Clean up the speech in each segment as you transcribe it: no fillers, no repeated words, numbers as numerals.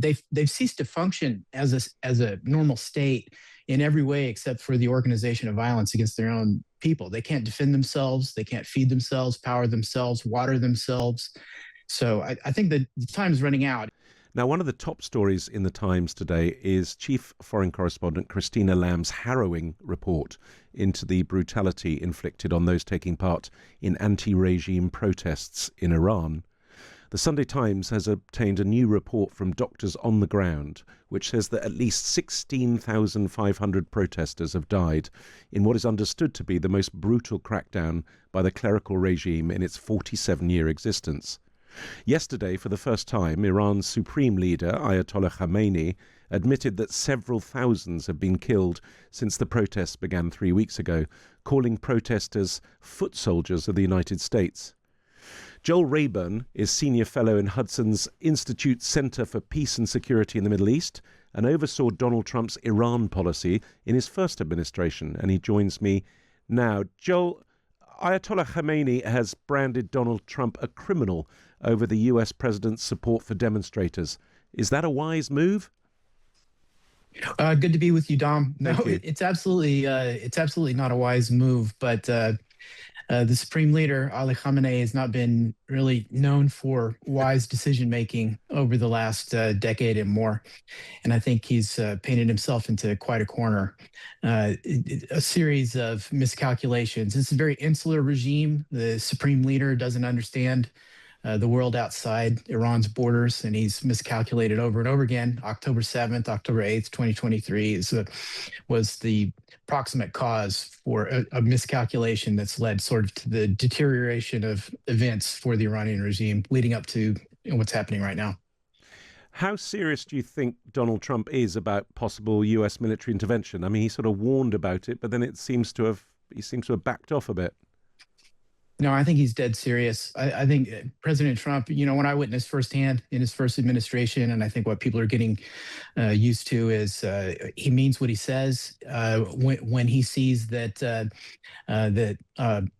they've ceased to function as a normal state in every way except for the organization of violence against their own people. They can't defend themselves, they can't feed themselves, power themselves, water themselves. So I think that the time is running out. Now, one of the top stories in the Times today is Chief Foreign Correspondent Christina Lamb's harrowing report into the brutality inflicted on those taking part in anti-regime protests in Iran. The Sunday Times has obtained a new report from doctors on the ground, which says that at least 16,500 protesters have died in what is understood to be the most brutal crackdown by the clerical regime in its 47-year existence. Yesterday, for the first time, Iran's supreme leader, Ayatollah Khamenei, admitted that several thousands have been killed since the protests began 3 weeks ago, calling protesters foot soldiers of the United States. Joel Rayburn is Senior Fellow in Hudson's Institute Center for Peace and Security in the Middle East and oversaw Donald Trump's Iran policy in his first administration, and he joins me now. Joel, Ayatollah Khamenei has branded Donald Trump a criminal over the US president's support for demonstrators. Is that a wise move? Good to be with you, Dom. No, Thank you. it's absolutely not a wise move. But the supreme leader, Ali Khamenei, has not been really known for wise decision making over the last decade and more. And I think he's painted himself into quite a corner. A series of miscalculations. It's a very insular regime. The supreme leader doesn't understand the world outside Iran's borders, and he's miscalculated over and over again. October 7th, October 8th, 2023 was the proximate cause for a miscalculation that's led sort of to the deterioration of events for the Iranian regime leading up to what's happening right now. How serious do you think Donald Trump is about possible US military intervention? I mean, he sort of warned about it, but then he seems to have backed off a bit. No, I think he's dead serious. I think President Trump, when I witnessed firsthand in his first administration, and I think what people are getting used to is he means what he says. When he sees that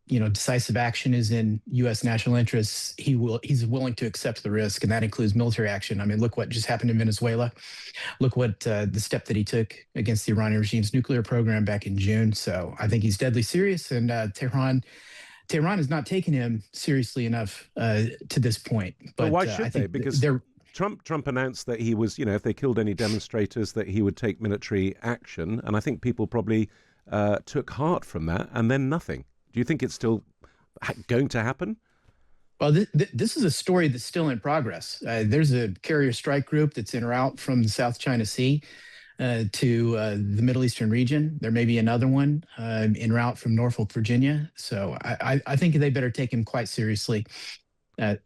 decisive action is in U.S. national interests, he's willing to accept the risk, and that includes military action. I mean, look what just happened in Venezuela. Look what the step that he took against the Iranian regime's nuclear program back in June. So I think he's deadly serious, and Tehran has not taken him seriously enough to this point. But why should they? Because Trump announced that he was, if they killed any demonstrators, that he would take military action. And I think people probably took heart from that, and then nothing. Do you think it's still going to happen? Well, this is a story that's still in progress. There's a carrier strike group that's en route from the South China Sea to the Middle Eastern region. There may be another one en route from Norfolk, Virginia. So I think they better take him quite seriously.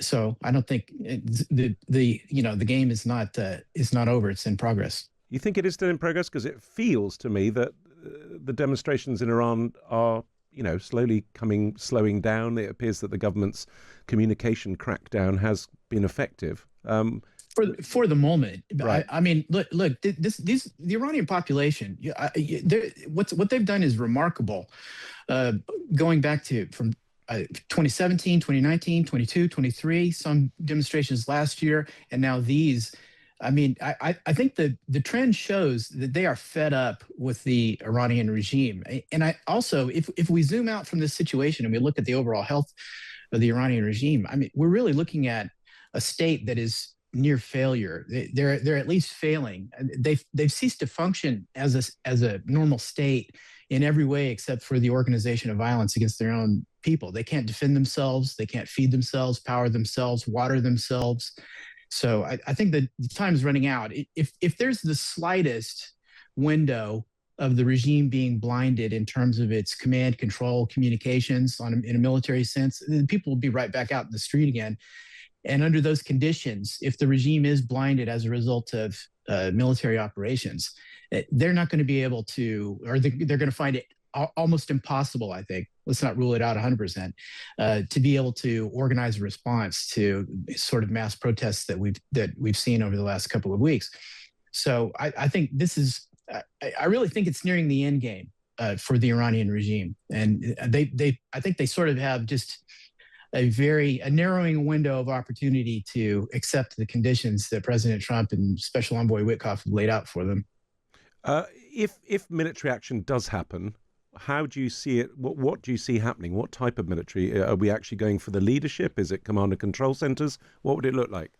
So I don't think the game is not over. It's in progress. You think it is still in progress? Because it feels to me that the demonstrations in Iran are slowing down. It appears that the government's communication crackdown has been effective. For the moment, right. I mean, look. The Iranian population, what they've done is remarkable. Going back from 2017, 2019, 22, 23, some demonstrations last year, and now these. I mean, I think the trend shows that they are fed up with the Iranian regime. And I also, if we zoom out from this situation and we look at the overall health of the Iranian regime, I mean, we're really looking at a state that is near failure. They're at least failing. They've ceased to function as a normal state in every way except for the organization of violence against their own people. They can't defend themselves, they can't feed themselves, power themselves, water themselves. So I think that the time is running out. If there's the slightest window of the regime being blinded in terms of its command, control, communications in a military sense, then people will be right back out in the street again. And under those conditions, if the regime is blinded as a result of military operations, they're not going to be able to, or they're going to find it almost impossible, I think, let's not rule it out 100%, to be able to organize a response to sort of mass protests that we've seen over the last couple of weeks. So I think I really think it's nearing the end game for the Iranian regime. And I think they sort of have just a narrowing window of opportunity to accept the conditions that President Trump and Special Envoy Witkoff have laid out for them. If military action does happen, how do you see it? What do you see happening? What type of military? Are we actually going for the leadership? Is it command and control centers? What would it look like?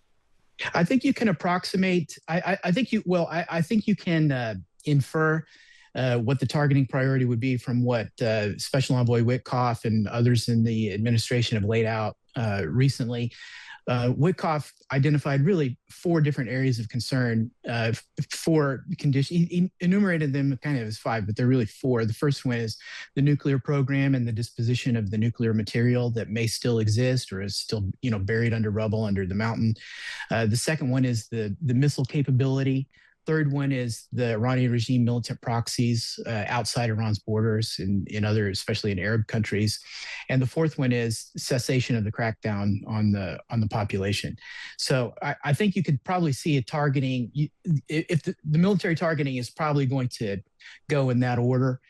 I think you can approximate. I think you well. I think you can infer what the targeting priority would be from what Special Envoy Witkoff and others in the administration have laid out recently. Witkoff identified really 4 different areas of concern for conditions. He enumerated them kind of as 5, but they're really 4. The first one is the nuclear program and the disposition of the nuclear material that may still exist or is still, buried under rubble under the mountain. The second one is the missile capability. Third one is the Iranian regime militant proxies outside Iran's borders in other, especially in Arab countries. And the fourth one is cessation of the crackdown on the population. So I think you could probably see a targeting, if the military targeting is probably going to go in that order.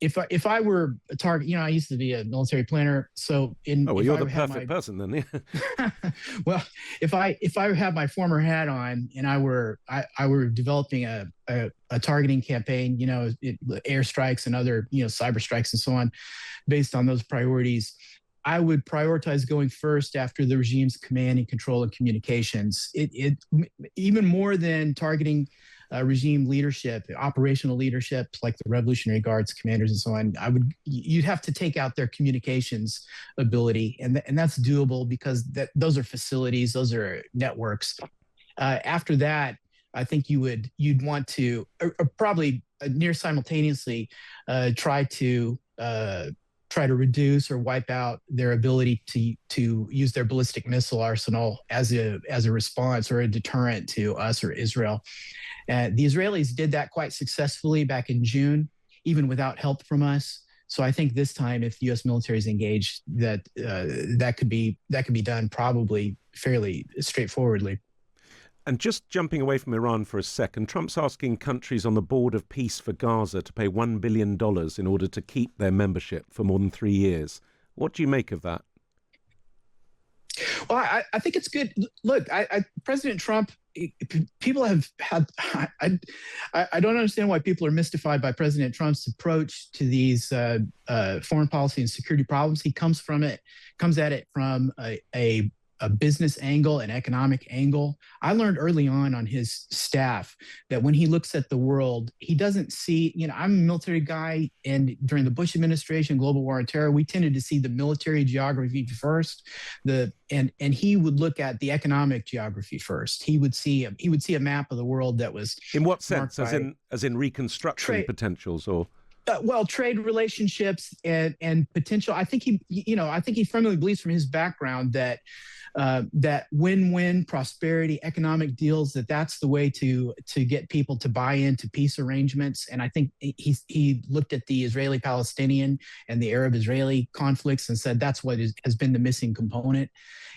If I were a target, I used to be a military planner. So you're the perfect person then. Yeah. Well, if I had my former hat on and I were developing a targeting campaign, airstrikes and other, cyber strikes and so on, based on those priorities, I would prioritize going first after the regime's command and control and communications. It even more than targeting regime leadership, operational leadership, like the Revolutionary Guards commanders and so on. You'd have to take out their communications ability, and that's doable because those are facilities, those are networks. After that, I think you'd want to, or probably near simultaneously, try to reduce or wipe out their ability to use their ballistic missile arsenal as a response or a deterrent to us or Israel. The Israelis did that quite successfully back in June, even without help from us. So I think this time, if the U.S. military is engaged, that could be done probably fairly straightforwardly. And just jumping away from Iran for a second, Trump's asking countries on the board of peace for Gaza to pay $1 billion in order to keep their membership for more than 3 years. What do you make of that? Well, I think it's good. Look, President Trump, people have had, I don't understand why people are mystified by President Trump's approach to these foreign policy and security problems. He comes at it from a business angle, an economic angle. I learned early on his staff that when he looks at the world, he doesn't see, I'm a military guy, and during the Bush administration, global war on terror, we tended to see the military geography first, and he would look at the economic geography first. He would see a map of the world that was in what sense, as in reconstruction potentials, or trade relationships and potential. I think he firmly believes from his background that win-win prosperity, economic deals, that's the way to get people to buy into peace arrangements. And I think he looked at the Israeli-Palestinian and the Arab-Israeli conflicts and said that's what has been the missing component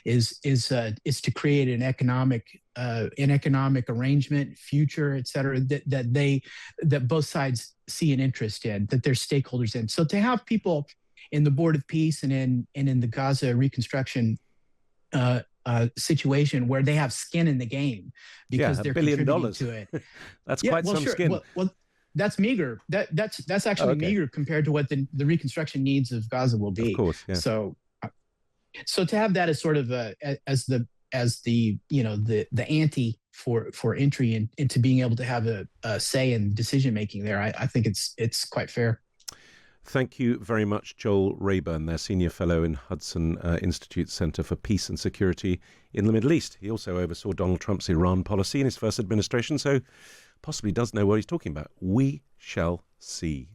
is to create an economic arrangement, future, et cetera, that both sides see an interest in, that they're stakeholders in. So to have people in the Board of Peace and in the Gaza reconstruction situation where they have skin in the game because they're $1 billion contributing to it. That's quite some skin. Well, that's meager. That's actually meager compared to what the reconstruction needs of Gaza will be. Of course, yeah. So to have that as sort of as the ante for entry into being able to have a say in decision making there, I think it's quite fair. Thank you very much, Joel Rayburn, their Senior Fellow in Hudson Institute Center for Peace and Security in the Middle East. He also oversaw Donald Trump's Iran policy in his first administration, so possibly does know what he's talking about. We shall see.